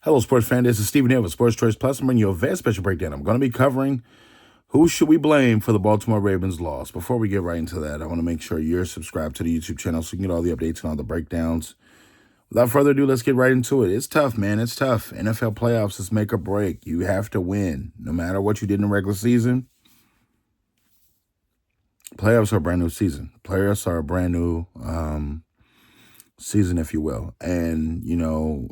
Hello, sports fan. This is Stephen here with Sports Choice Plus. I'm bringing you a very special breakdown. I'm going to be covering who should we blame for the Baltimore Ravens loss. Before we get right into that, I want to make sure you're subscribed to the YouTube channel so you can get all the updates and all the breakdowns. Without further ado, let's get right into it. It's tough, man. It's tough. NFL playoffs is make or break. You have to win. No matter what you did in the regular season, playoffs are a brand new season. Playoffs are a brand new season, if you will. And,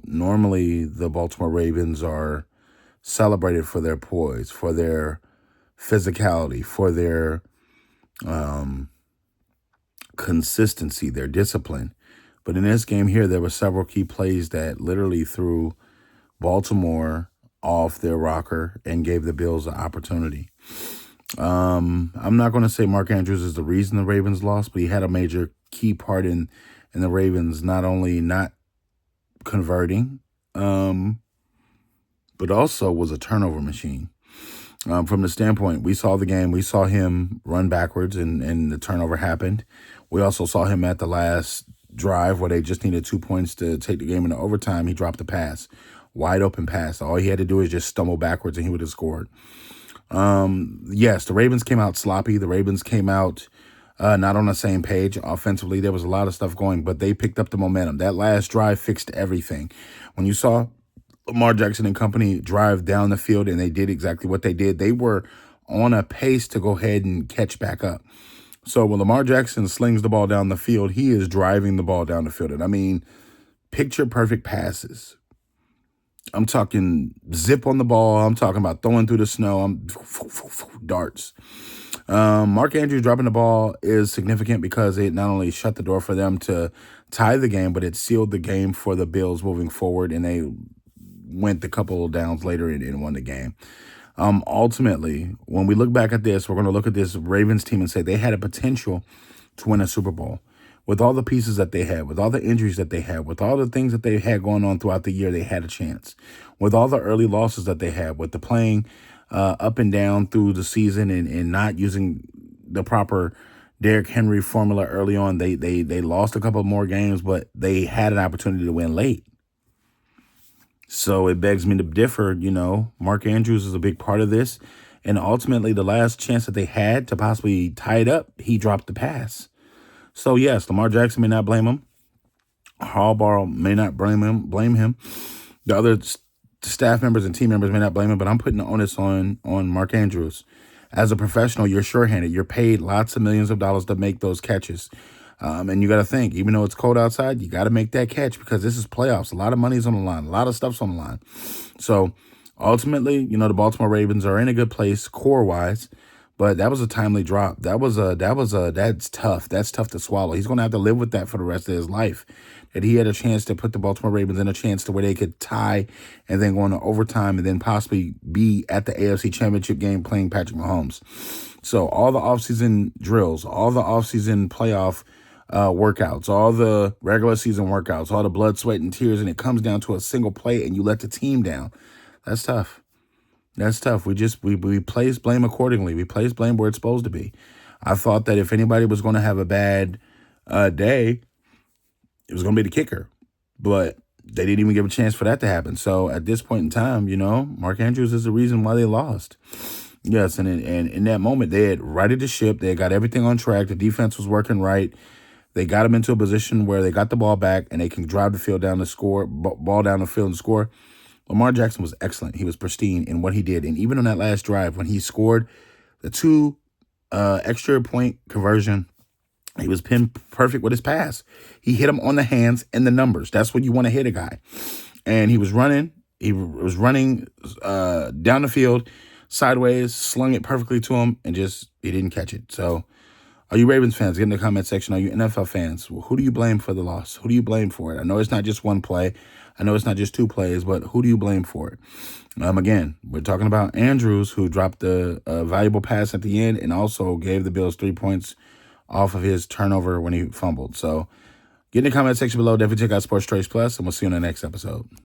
normally the Baltimore Ravens are celebrated for their poise, for their physicality, for their consistency, their discipline. But in this game here, there were several key plays that literally threw Baltimore off their rocker and gave the Bills an opportunity. I'm not going to say Mark Andrews is the reason the Ravens lost, but he had a major key part in the Ravens not only not converting, but also was a turnover machine. From the standpoint, we saw the game. We saw him run backwards and the turnover happened. We also saw him at the last drive where they just needed 2 points to take the game into overtime. He dropped the pass, wide open pass. All he had to do is just stumble backwards and he would have scored. Yes, the Ravens came out sloppy. The Ravens came out not on the same page. Offensively, there was a lot of stuff going, but they picked up the momentum. That last drive fixed everything. When you saw Lamar Jackson and company drive down the field and they did exactly what they did, they were on a pace to go ahead and catch back up. So when Lamar Jackson slings the ball down the field, he is driving the ball down the field. And I mean, picture perfect passes. I'm talking zip on the ball. I'm talking about throwing through the snow. I'm darts. Mark Andrews dropping the ball is significant because it not only shut the door for them to tie the game, but it sealed the game for the Bills moving forward, and they went a couple of downs later and won the game. Ultimately, when we look back at this, we're going to look at this Ravens team and say they had a potential to win a Super Bowl. With all the pieces that they had, with all the injuries that they had, with all the things that they had going on throughout the year, they had a chance. With all the early losses that they had, with the playing up and down through the season and not using the proper Derrick Henry formula early on, they lost a couple more games, but they had an opportunity to win late. So it begs me to differ. Mark Andrews is a big part of this. And ultimately, the last chance that they had to possibly tie it up, he dropped the pass. So, yes, Lamar Jackson may not blame him. Harbaugh may not blame him. The other staff members and team members may not blame him, but I'm putting the onus on Mark Andrews. As a professional, you're sure-handed. You're paid lots of millions of dollars to make those catches. And you got to think, even though it's cold outside, you got to make that catch because this is playoffs. A lot of money's on the line. A lot of stuff's on the line. So, ultimately, the Baltimore Ravens are in a good place core-wise. But that was a timely drop. That's tough. That's tough to swallow. He's going to have to live with that for the rest of his life. That he had a chance to put the Baltimore Ravens in a chance to where they could tie and then go into overtime and then possibly be at the AFC Championship game playing Patrick Mahomes. So all the offseason drills, all the offseason playoff workouts, all the regular season workouts, all the blood, sweat, and tears, and it comes down to a single play and you let the team down. That's tough. That's tough. We place blame accordingly. We place blame where it's supposed to be. I thought that if anybody was going to have a bad day, it was going to be the kicker. But they didn't even give a chance for that to happen. So at this point in time, Mark Andrews is the reason why they lost. Yes, and in that moment, they had righted the ship. They had got everything on track. The defense was working right. They got them into a position where they got the ball back and they can drive the field down ball down the field and score. Lamar Jackson was excellent. He was pristine in what he did. And even on that last drive, when he scored the 2 extra point conversion, he was pin perfect with his pass. He hit him on the hands and the numbers. That's what you want to hit a guy. And he was running. He was running down the field sideways, slung it perfectly to him, and he didn't catch it. So are you Ravens fans? Get in the comment section. Are you NFL fans? Who do you blame for the loss? Who do you blame for it? I know it's not just one play. I know it's not just 2 plays, but who do you blame for it? Again, we're talking about Andrews, who dropped a valuable pass at the end and also gave the Bills 3 points off of his turnover when he fumbled. So get in the comment section below. Definitely check out Sports Choice Plus, and we'll see you in the next episode.